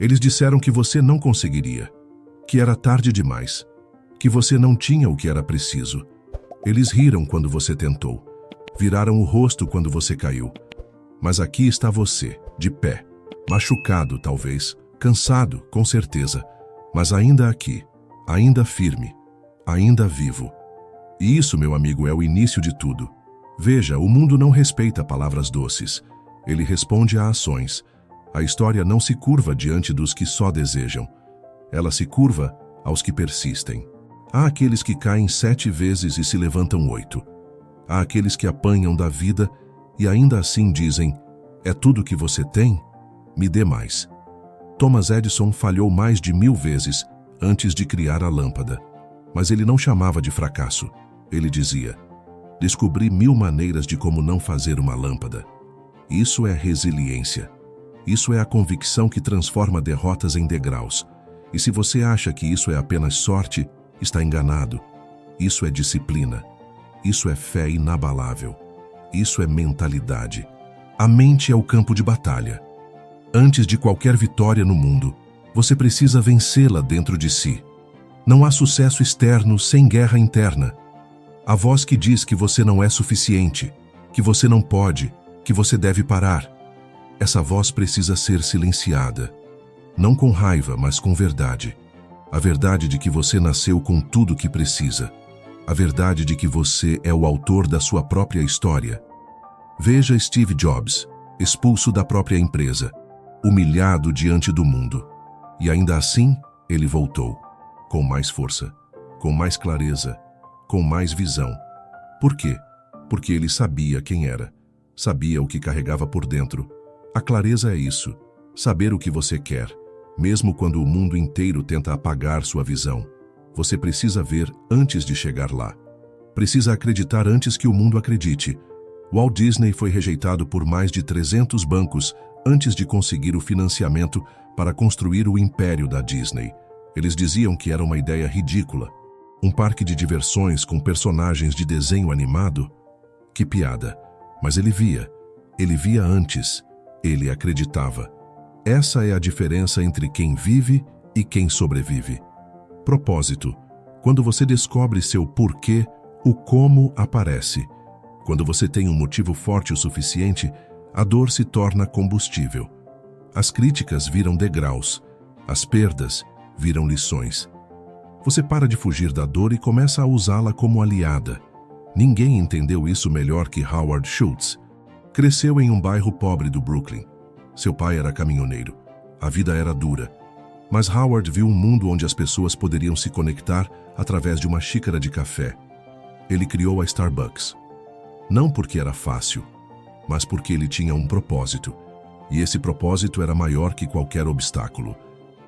Eles disseram que você não conseguiria, que era tarde demais, que você não tinha o que era preciso. Eles riram quando você tentou, viraram o rosto quando você caiu. Mas aqui está você, de pé, machucado talvez, cansado, com certeza, mas ainda aqui, ainda firme, ainda vivo. E isso, meu amigo, é o início de tudo. Veja, o mundo não respeita palavras doces. Ele responde a ações. A história não se curva diante dos que só desejam. Ela se curva aos que persistem. Há aqueles que caem 7 vezes e se levantam 8. Há aqueles que apanham da vida e ainda assim dizem: é tudo que você tem? Me dê mais. Thomas Edison falhou mais de 1000 vezes antes de criar a lâmpada. Mas ele não chamava de fracasso. Ele dizia: descobri 1000 maneiras de como não fazer uma lâmpada. Isso é resiliência. Isso é a convicção que transforma derrotas em degraus. E se você acha que isso é apenas sorte, está enganado. Isso é disciplina. Isso é fé inabalável. Isso é mentalidade. A mente é o campo de batalha. Antes de qualquer vitória no mundo, você precisa vencê-la dentro de si. Não há sucesso externo sem guerra interna. A voz que diz que você não é suficiente, que você não pode, que você deve parar. Essa voz precisa ser silenciada. Não com raiva, mas com verdade. A verdade de que você nasceu com tudo o que precisa. A verdade de que você é o autor da sua própria história. Veja Steve Jobs, expulso da própria empresa, humilhado diante do mundo. E ainda assim, ele voltou, com mais força, com mais clareza, com mais visão. Por quê? Porque ele sabia quem era, sabia o que carregava por dentro. A clareza é isso, saber o que você quer, mesmo quando o mundo inteiro tenta apagar sua visão. Você precisa ver antes de chegar lá. Precisa acreditar antes que o mundo acredite. Walt Disney foi rejeitado por mais de 300 bancos antes de conseguir o financiamento para construir o império da Disney. Eles diziam que era uma ideia ridícula. Um parque de diversões com personagens de desenho animado? Que piada! Mas ele via antes, ele acreditava. Essa é a diferença entre quem vive e quem sobrevive. Propósito. Quando você descobre seu porquê, o como aparece. Quando você tem um motivo forte o suficiente, a dor se torna combustível. As críticas viram degraus. As perdas viram lições. Você para de fugir da dor e começa a usá-la como aliada. Ninguém entendeu isso melhor que Howard Schultz. Cresceu em um bairro pobre do Brooklyn. Seu pai era caminhoneiro. A vida era dura. Mas Howard viu um mundo onde as pessoas poderiam se conectar através de uma xícara de café. Ele criou a Starbucks. Não porque era fácil, mas porque ele tinha um propósito. E esse propósito era maior que qualquer obstáculo.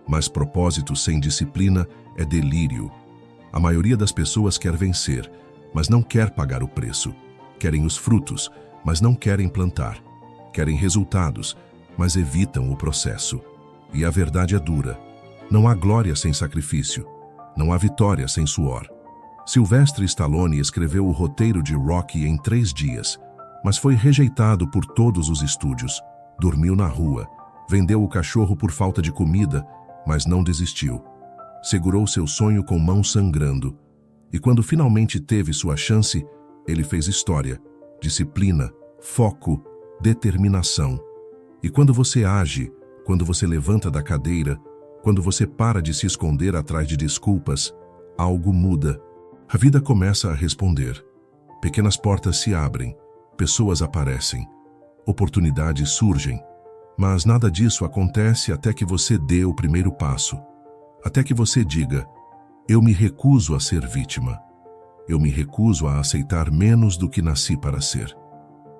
Mas propósito sem disciplina é delírio. A maioria das pessoas quer vencer, mas não quer pagar o preço. Querem os frutos, mas não querem plantar. Querem resultados, mas evitam o processo. E a verdade é dura. Não há glória sem sacrifício. Não há vitória sem suor. Sylvester Stallone escreveu o roteiro de Rocky em 3 dias, mas foi rejeitado por todos os estúdios. Dormiu na rua, vendeu o cachorro por falta de comida, mas não desistiu. Segurou seu sonho com mãos sangrando. E quando finalmente teve sua chance, ele fez história, disciplina, foco, determinação. E quando você age, quando você levanta da cadeira, quando você para de se esconder atrás de desculpas, algo muda. A vida começa a responder. Pequenas portas se abrem, pessoas aparecem, oportunidades surgem. Mas nada disso acontece até que você dê o primeiro passo. Até que você diga: eu me recuso a ser vítima. Eu me recuso a aceitar menos do que nasci para ser.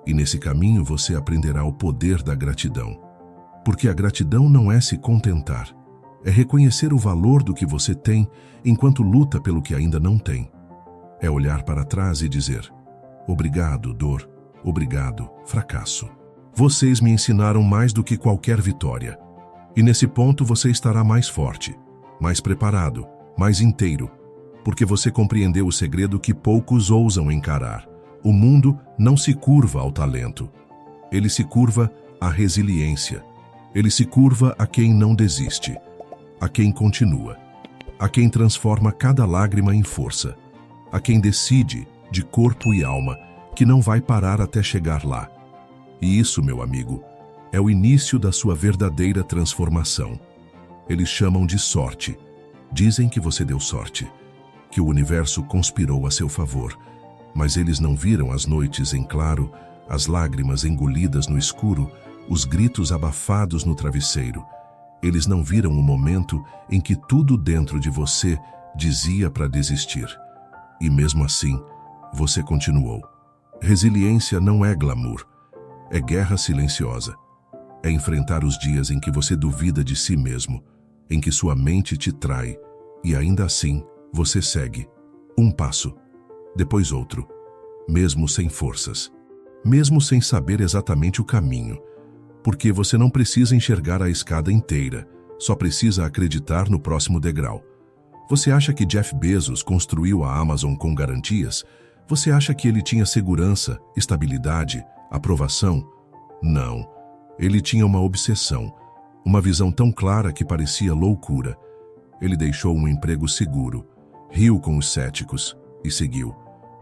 E nesse caminho você aprenderá o poder da gratidão. Porque a gratidão não é se contentar. É reconhecer o valor do que você tem enquanto luta pelo que ainda não tem. É olhar para trás e dizer: obrigado, dor. Obrigado, fracasso. Vocês me ensinaram mais do que qualquer vitória. E nesse ponto você estará mais forte, mais preparado, mais inteiro. Porque você compreendeu o segredo que poucos ousam encarar. O mundo não se curva ao talento. Ele se curva à resiliência. Ele se curva a quem não desiste, a quem continua, a quem transforma cada lágrima em força, a quem decide, de corpo e alma, que não vai parar até chegar lá. E isso, meu amigo, é o início da sua verdadeira transformação. Eles chamam de sorte. Dizem que você deu sorte, que o universo conspirou a seu favor, mas eles não viram as noites em claro, as lágrimas engolidas no escuro, os gritos abafados no travesseiro. Eles não viram o momento em que tudo dentro de você dizia para desistir. E mesmo assim, você continuou. Resiliência não é glamour, é guerra silenciosa. É enfrentar os dias em que você duvida de si mesmo, em que sua mente te trai, e ainda assim você segue. Um passo, depois outro, mesmo sem forças, mesmo sem saber exatamente o caminho, porque você não precisa enxergar a escada inteira, só precisa acreditar no próximo degrau. Você acha que Jeff Bezos construiu a Amazon com garantias? Você acha que ele tinha segurança, estabilidade, aprovação? Não. Ele tinha uma obsessão, uma visão tão clara que parecia loucura. Ele deixou um emprego seguro, riu com os céticos e seguiu.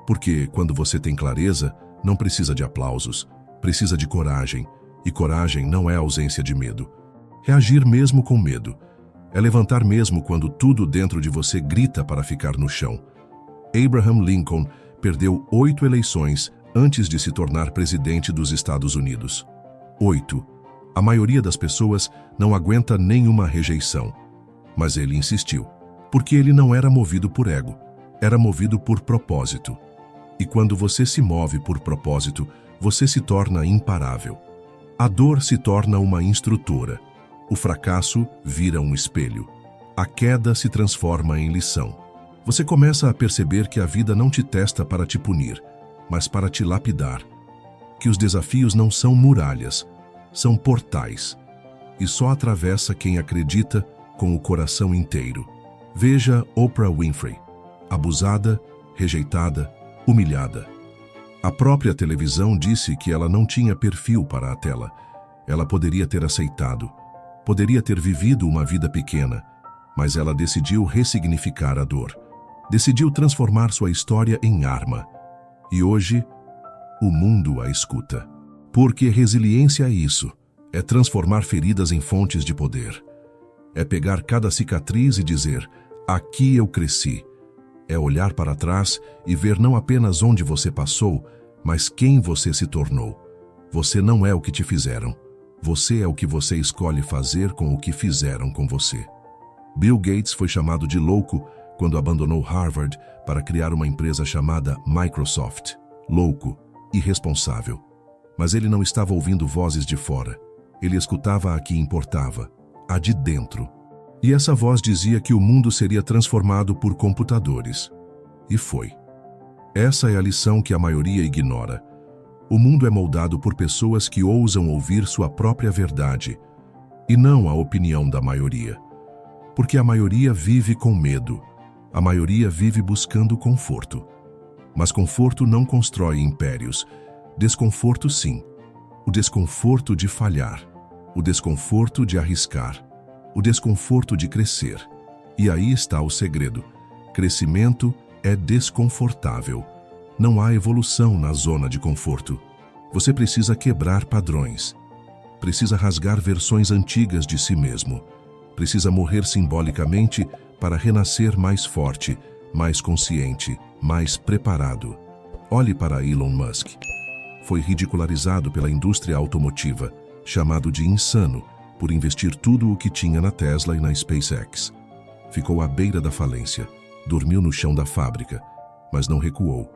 Porque quando você tem clareza, não precisa de aplausos, precisa de coragem. E coragem não é ausência de medo. É agir mesmo com medo. É levantar mesmo quando tudo dentro de você grita para ficar no chão. Abraham Lincoln perdeu 8 eleições antes de se tornar presidente dos Estados Unidos. 8. A maioria das pessoas não aguenta nenhuma rejeição. Mas ele insistiu, porque ele não era movido por ego, era movido por propósito. E quando você se move por propósito, você se torna imparável. A dor se torna uma instrutora. O fracasso vira um espelho. A queda se transforma em lição. Você começa a perceber que a vida não te testa para te punir, mas para te lapidar. Que os desafios não são muralhas, são portais. E só atravessa quem acredita com o coração inteiro. Veja Oprah Winfrey, abusada, rejeitada, humilhada. A própria televisão disse que ela não tinha perfil para a tela. Ela poderia ter aceitado, poderia ter vivido uma vida pequena, mas ela decidiu ressignificar a dor. Decidiu transformar sua história em arma. E hoje, o mundo a escuta. Porque resiliência é isso, é transformar feridas em fontes de poder. É pegar cada cicatriz e dizer, aqui eu cresci. É olhar para trás e ver não apenas onde você passou, mas quem você se tornou. Você não é o que te fizeram. Você é o que você escolhe fazer com o que fizeram com você. Bill Gates foi chamado de louco quando abandonou Harvard para criar uma empresa chamada Microsoft. Louco, irresponsável. Mas ele não estava ouvindo vozes de fora. Ele escutava a que importava, a de dentro. E essa voz dizia que o mundo seria transformado por computadores. E foi. Essa é a lição que a maioria ignora. O mundo é moldado por pessoas que ousam ouvir sua própria verdade, e não a opinião da maioria. Porque a maioria vive com medo. A maioria vive buscando conforto. Mas conforto não constrói impérios. Desconforto, sim. O desconforto de falhar. O desconforto de arriscar. O desconforto de crescer. E aí está o segredo. Crescimento é desconfortável. Não há evolução na zona de conforto. Você precisa quebrar padrões. Precisa rasgar versões antigas de si mesmo. Precisa morrer simbolicamente para renascer mais forte, mais consciente, mais preparado. Olhe para Elon Musk. Foi ridicularizado pela indústria automotiva, chamado de insano, por investir tudo o que tinha na Tesla e na SpaceX. Ficou à beira da falência, dormiu no chão da fábrica, mas não recuou,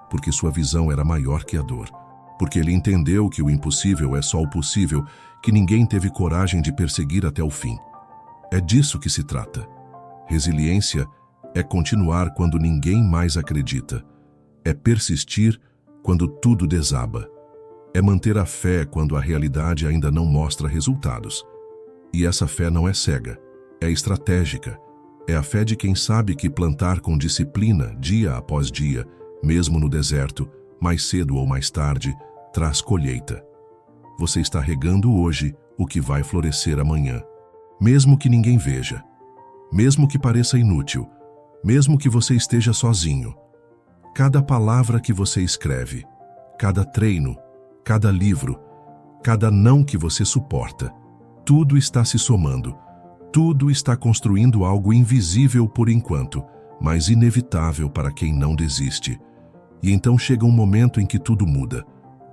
porque sua visão era maior que a dor. Porque ele entendeu que o impossível é só o possível, que ninguém teve coragem de perseguir até o fim. É disso que se trata. Resiliência é continuar quando ninguém mais acredita. É persistir quando tudo desaba. É manter a fé quando a realidade ainda não mostra resultados. E essa fé não é cega, é estratégica. É a fé de quem sabe que plantar com disciplina, dia após dia, mesmo no deserto, mais cedo ou mais tarde, traz colheita. Você está regando hoje o que vai florescer amanhã. Mesmo que ninguém veja, mesmo que pareça inútil, mesmo que você esteja sozinho, cada palavra que você escreve, cada treino, cada livro, cada não que você suporta, tudo está se somando, tudo está construindo algo invisível por enquanto, mas inevitável para quem não desiste. E então chega um momento em que tudo muda,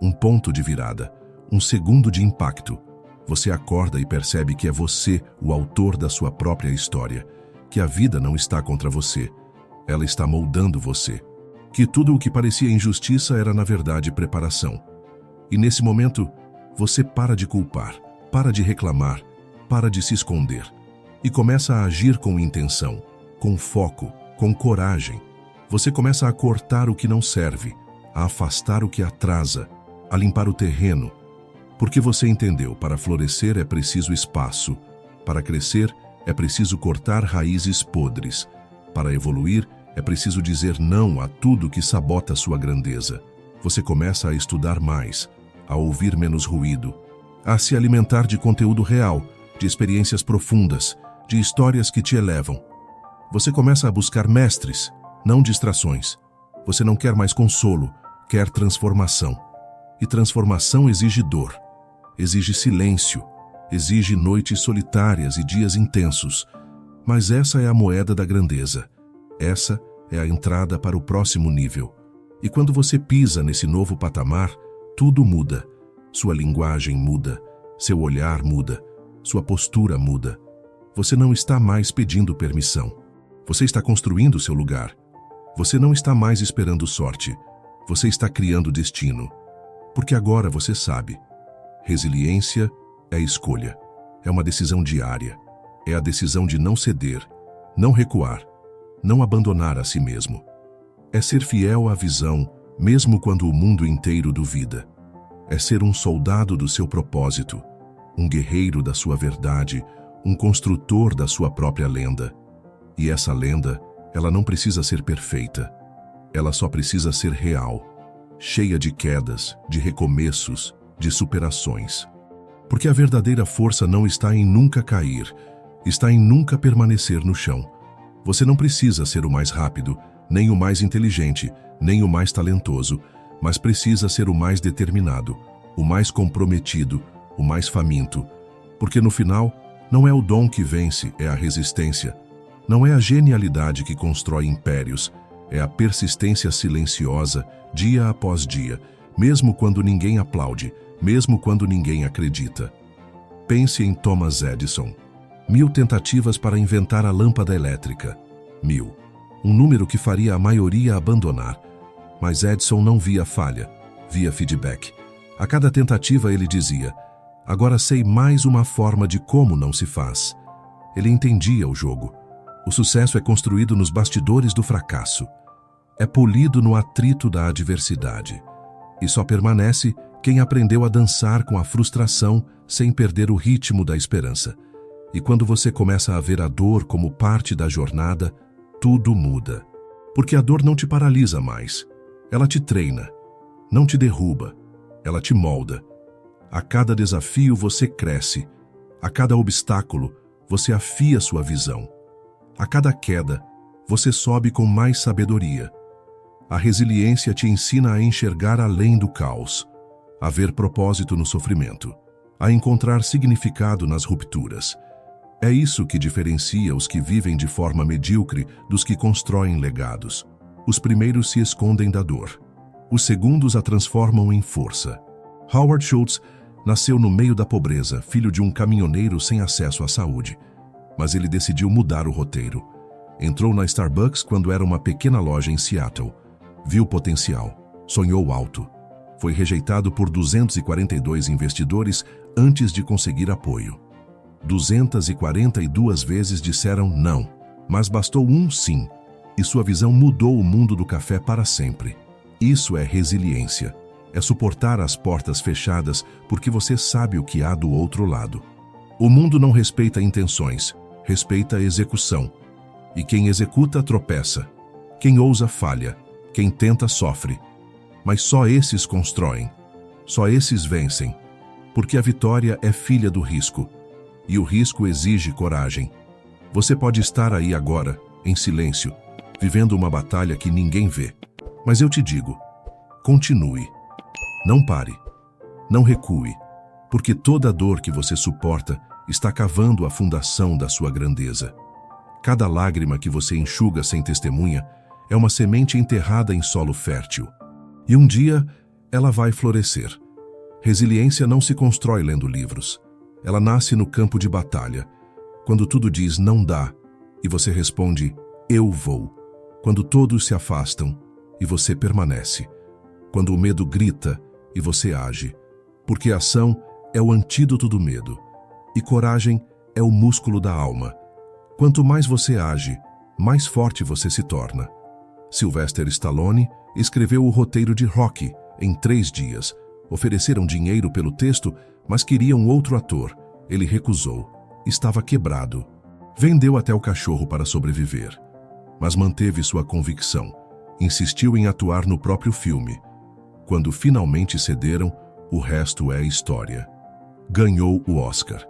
um ponto de virada, um segundo de impacto. Você acorda e percebe que é você o autor da sua própria história, que a vida não está contra você, ela está moldando você, que tudo o que parecia injustiça era na verdade preparação. E nesse momento, você para de culpar, para de reclamar, para de se esconder e começa a agir com intenção, com foco, com coragem. Você começa a cortar o que não serve, a afastar o que atrasa, a limpar o terreno, porque você entendeu, para florescer é preciso espaço, para crescer é preciso cortar raízes podres, para evoluir é preciso dizer não a tudo que sabota sua grandeza. Você começa a estudar mais, a ouvir menos ruído, a se alimentar de conteúdo real, de experiências profundas, de histórias que te elevam. Você começa a buscar mestres, não distrações. Você não quer mais consolo, quer transformação. E transformação exige dor, exige silêncio, exige noites solitárias e dias intensos. Mas essa é a moeda da grandeza. Essa é a entrada para o próximo nível. E quando você pisa nesse novo patamar, tudo muda. Sua linguagem muda, seu olhar muda, sua postura muda. Você não está mais pedindo permissão. Você está construindo seu lugar. Você não está mais esperando sorte. Você está criando destino. Porque agora você sabe. Resiliência é escolha. É uma decisão diária. É a decisão de não ceder, não recuar, não abandonar a si mesmo. É ser fiel à visão, mesmo quando o mundo inteiro duvida. É ser um soldado do seu propósito, um guerreiro da sua verdade, um construtor da sua própria lenda. E essa lenda, ela não precisa ser perfeita. Ela só precisa ser real, cheia de quedas, de recomeços, de superações. Porque a verdadeira força não está em nunca cair, está em nunca permanecer no chão. Você não precisa ser o mais rápido, nem o mais inteligente, nem o mais talentoso, mas precisa ser o mais determinado, o mais comprometido, o mais faminto. Porque no final, não é o dom que vence, é a resistência. Não é a genialidade que constrói impérios, é a persistência silenciosa, dia após dia, mesmo quando ninguém aplaude, mesmo quando ninguém acredita. Pense em Thomas Edison. 1000 tentativas para inventar a lâmpada elétrica. 1000. Um número que faria a maioria abandonar. Mas Edison não via falha, via feedback. A cada tentativa ele dizia: agora sei mais uma forma de como não se faz. Ele entendia o jogo. O sucesso é construído nos bastidores do fracasso. É polido no atrito da adversidade. E só permanece quem aprendeu a dançar com a frustração sem perder o ritmo da esperança. E quando você começa a ver a dor como parte da jornada, tudo muda. Porque a dor não te paralisa mais. Ela te treina, não te derruba, ela te molda. A cada desafio você cresce. A cada obstáculo você afia sua visão. A cada queda você sobe com mais sabedoria. A resiliência te ensina a enxergar além do caos, a ver propósito no sofrimento, a encontrar significado nas rupturas. É isso que diferencia os que vivem de forma medíocre dos que constroem legados. Os primeiros se escondem da dor. Os segundos a transformam em força. Howard Schultz nasceu no meio da pobreza, filho de um caminhoneiro sem acesso à saúde. Mas ele decidiu mudar o roteiro. Entrou na Starbucks quando era uma pequena loja em Seattle. Viu potencial. Sonhou alto. Foi rejeitado por 242 investidores antes de conseguir apoio. 242 vezes disseram não, mas bastou um sim, e sua visão mudou o mundo do café para sempre. Isso é resiliência. É suportar as portas fechadas porque você sabe o que há do outro lado. O mundo não respeita intenções, respeita a execução. E quem executa tropeça. Quem ousa falha. Quem tenta sofre. Mas só esses constroem. Só esses vencem. Porque a vitória é filha do risco, e o risco exige coragem. Você pode estar aí agora, em silêncio, vivendo uma batalha que ninguém vê. Mas eu te digo, continue. Não pare. Não recue, porque toda dor que você suporta está cavando a fundação da sua grandeza. Cada lágrima que você enxuga sem testemunha é uma semente enterrada em solo fértil. E um dia, ela vai florescer. Resiliência não se constrói lendo livros. Ela nasce no campo de batalha, quando tudo diz não dá, e você responde, eu vou. Quando todos se afastam, e você permanece. Quando o medo grita, e você age. Porque a ação é o antídoto do medo, e coragem é o músculo da alma. Quanto mais você age, mais forte você se torna. Sylvester Stallone escreveu o roteiro de Rocky em 3 dias. Ofereceram dinheiro pelo texto, mas queriam outro ator. Ele recusou. Estava quebrado. Vendeu até o cachorro para sobreviver. Mas manteve sua convicção. Insistiu em atuar no próprio filme. Quando finalmente cederam, o resto é história. Ganhou o Oscar.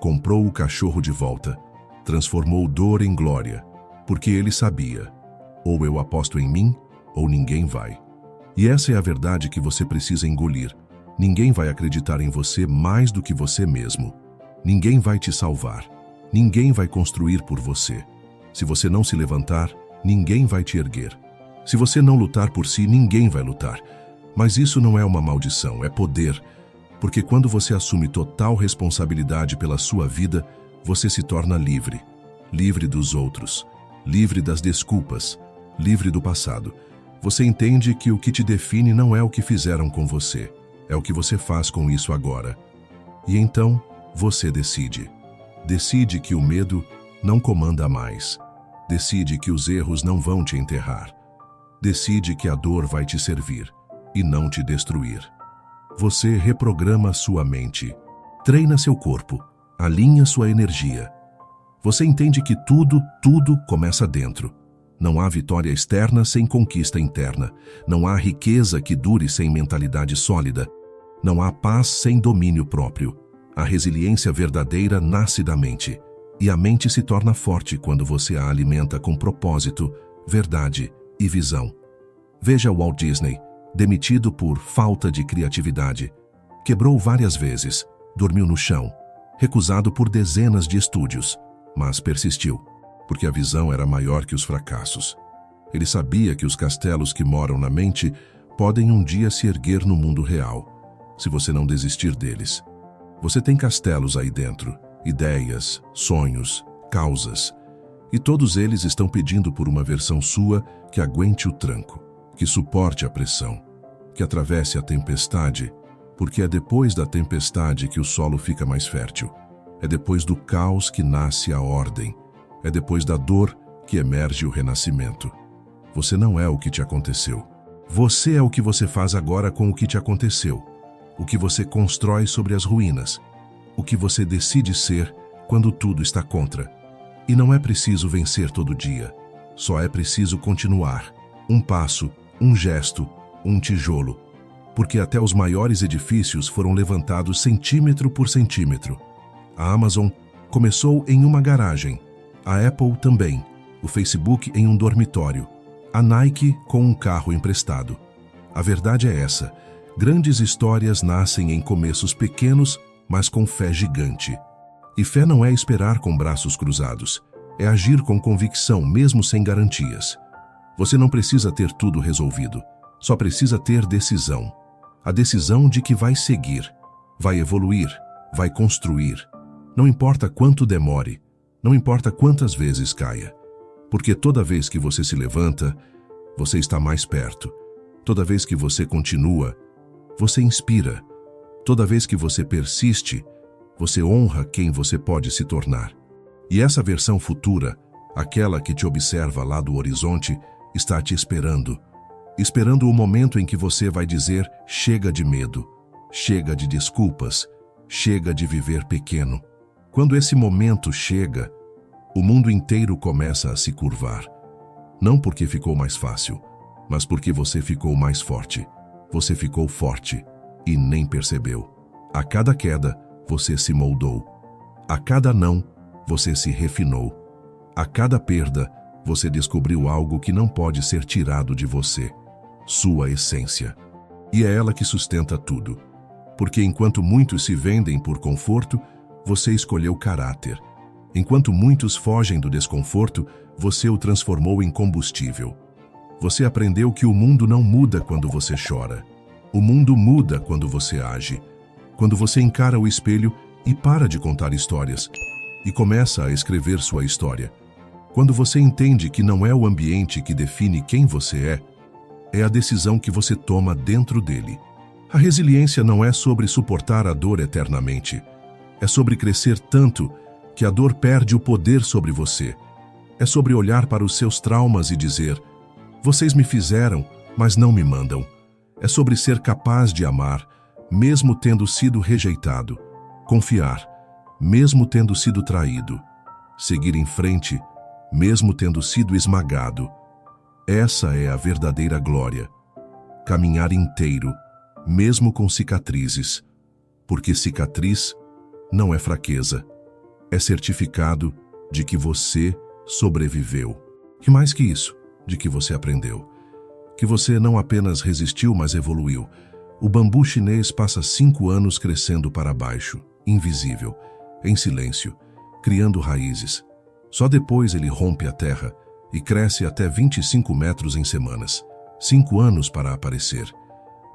Comprou o cachorro de volta. Transformou dor em glória. Porque ele sabia. Ou eu aposto em mim, ou ninguém vai. E essa é a verdade que você precisa engolir. Ninguém vai acreditar em você mais do que você mesmo. Ninguém vai te salvar. Ninguém vai construir por você. Se você não se levantar, ninguém vai te erguer. Se você não lutar por si, ninguém vai lutar. Mas isso não é uma maldição, é poder. Porque quando você assume total responsabilidade pela sua vida, você se torna livre. Livre dos outros. Livre das desculpas. Livre do passado. Você entende que o que te define não é o que fizeram com você. É o que você faz com isso agora. E então, você decide. Decide que o medo não comanda mais. Decide que os erros não vão te enterrar. Decide que a dor vai te servir e não te destruir. Você reprograma sua mente. Treina seu corpo. Alinha sua energia. Você entende que tudo começa dentro. Não há vitória externa sem conquista interna. Não há riqueza que dure sem mentalidade sólida. Não há paz sem domínio próprio. A resiliência verdadeira nasce da mente. E a mente se torna forte quando você a alimenta com propósito, verdade e visão. Veja Walt Disney, demitido por falta de criatividade. Quebrou várias vezes, dormiu no chão, recusado por dezenas de estúdios, mas persistiu. Porque a visão era maior que os fracassos. Ele sabia que os castelos que moram na mente podem um dia se erguer no mundo real, se você não desistir deles. Você tem castelos aí dentro, ideias, sonhos, causas, e todos eles estão pedindo por uma versão sua que aguente o tranco, que suporte a pressão, que atravesse a tempestade, porque é depois da tempestade que o solo fica mais fértil. É depois do caos que nasce a ordem. É depois da dor que emerge o renascimento. Você não é o que te aconteceu. Você é o que você faz agora com o que te aconteceu. O que você constrói sobre as ruínas. O que você decide ser quando tudo está contra. E não é preciso vencer todo dia. Só é preciso continuar. Um passo, um gesto, um tijolo. Porque até os maiores edifícios foram levantados centímetro por centímetro. A Amazon começou em uma garagem. A Apple também, o Facebook em um dormitório, a Nike com um carro emprestado. A verdade é essa, grandes histórias nascem em começos pequenos, mas com fé gigante. E fé não é esperar com braços cruzados, é agir com convicção mesmo sem garantias. Você não precisa ter tudo resolvido, só precisa ter decisão. A decisão de que vai seguir, vai evoluir, vai construir. Não importa quanto demore, não importa quantas vezes caia, porque toda vez que você se levanta, você está mais perto. Toda vez que você continua, você inspira. Toda vez que você persiste, você honra quem você pode se tornar. E essa versão futura, aquela que te observa lá do horizonte, está te esperando. Esperando o momento em que você vai dizer chega de medo, chega de desculpas, chega de viver pequeno. Quando esse momento chega, o mundo inteiro começa a se curvar. Não porque ficou mais fácil, mas porque você ficou mais forte. Você ficou forte e nem percebeu. A cada queda, você se moldou. A cada não, você se refinou. A cada perda, você descobriu algo que não pode ser tirado de você: sua essência. E é ela que sustenta tudo. Porque enquanto muitos se vendem por conforto, você escolheu caráter. Enquanto muitos fogem do desconforto, você o transformou em combustível. Você aprendeu que o mundo não muda quando você chora. O mundo muda quando você age. Quando você encara o espelho e para de contar histórias e começa a escrever sua história. Quando você entende que não é o ambiente que define quem você é a decisão que você toma dentro dele. A resiliência não é sobre suportar a dor eternamente. É sobre crescer tanto que a dor perde o poder sobre você. É sobre olhar para os seus traumas e dizer: vocês me fizeram, mas não me mandam. É sobre ser capaz de amar, mesmo tendo sido rejeitado. Confiar, mesmo tendo sido traído. Seguir em frente, mesmo tendo sido esmagado. Essa é a verdadeira glória. Caminhar inteiro, mesmo com cicatrizes. Porque cicatriz não é fraqueza. É certificado de que você sobreviveu. E mais que isso, de que você aprendeu. Que você não apenas resistiu, mas evoluiu. O bambu chinês passa 5 anos crescendo para baixo, invisível, em silêncio, criando raízes. Só depois ele rompe a terra e cresce até 25 metros em semanas. 5 anos para aparecer,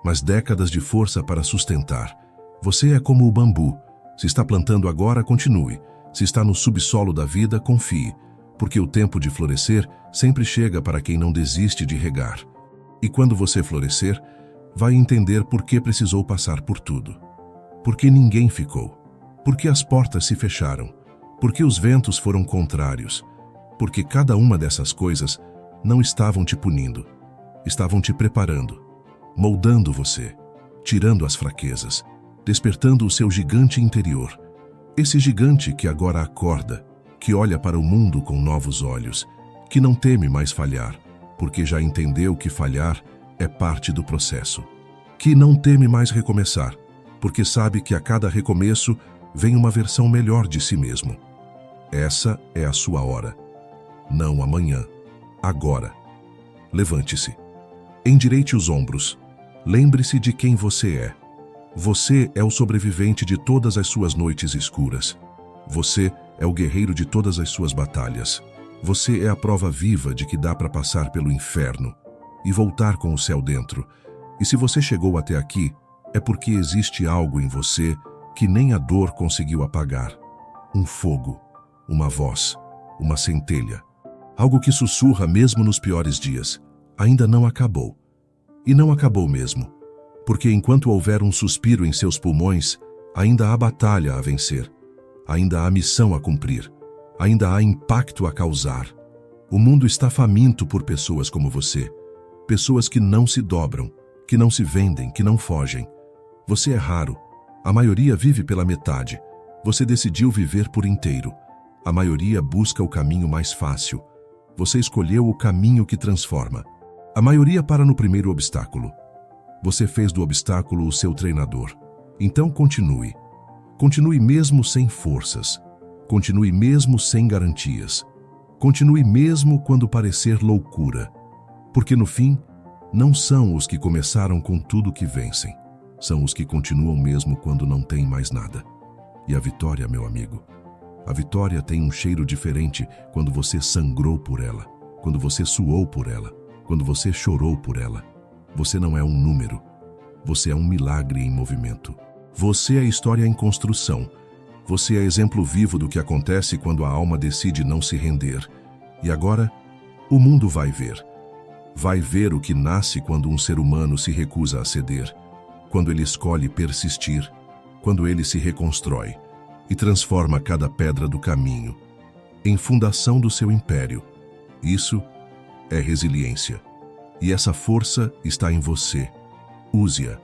mas décadas de força para sustentar. Você é como o bambu. Se está plantando agora, continue. Se está no subsolo da vida, confie, porque o tempo de florescer sempre chega para quem não desiste de regar. E quando você florescer, vai entender por que precisou passar por tudo. Porque ninguém ficou. Porque as portas se fecharam. Porque os ventos foram contrários. Porque cada uma dessas coisas não estavam te punindo. Estavam te preparando, moldando você, tirando as fraquezas, despertando o seu gigante interior. Esse gigante que agora acorda, que olha para o mundo com novos olhos, que não teme mais falhar, porque já entendeu que falhar é parte do processo. Que não teme mais recomeçar, porque sabe que a cada recomeço vem uma versão melhor de si mesmo. Essa é a sua hora. Não amanhã, agora. Levante-se. Endireite os ombros. Lembre-se de quem você é. Você é o sobrevivente de todas as suas noites escuras. Você é o guerreiro de todas as suas batalhas. Você é a prova viva de que dá para passar pelo inferno e voltar com o céu dentro. E se você chegou até aqui, é porque existe algo em você que nem a dor conseguiu apagar. Um fogo, uma voz, uma centelha. Algo que sussurra mesmo nos piores dias. Ainda não acabou. E não acabou mesmo. Porque enquanto houver um suspiro em seus pulmões, ainda há batalha a vencer. Ainda há missão a cumprir. Ainda há impacto a causar. O mundo está faminto por pessoas como você. Pessoas que não se dobram, que não se vendem, que não fogem. Você é raro. A maioria vive pela metade. Você decidiu viver por inteiro. A maioria busca o caminho mais fácil. Você escolheu o caminho que transforma. A maioria para no primeiro obstáculo. Você fez do obstáculo o seu treinador. Então continue. Continue mesmo sem forças. Continue mesmo sem garantias. Continue mesmo quando parecer loucura. Porque no fim, não são os que começaram com tudo que vencem. São os que continuam mesmo quando não tem mais nada. E a vitória, meu amigo, a vitória tem um cheiro diferente quando você sangrou por ela, quando você suou por ela, quando você chorou por ela. Você não é um número. Você é um milagre em movimento. Você é história em construção. Você é exemplo vivo do que acontece quando a alma decide não se render. E agora, o mundo vai ver. Vai ver o que nasce quando um ser humano se recusa a ceder, quando ele escolhe persistir, quando ele se reconstrói e transforma cada pedra do caminho em fundação do seu império. Isso é resiliência. E essa força está em você. Use-a.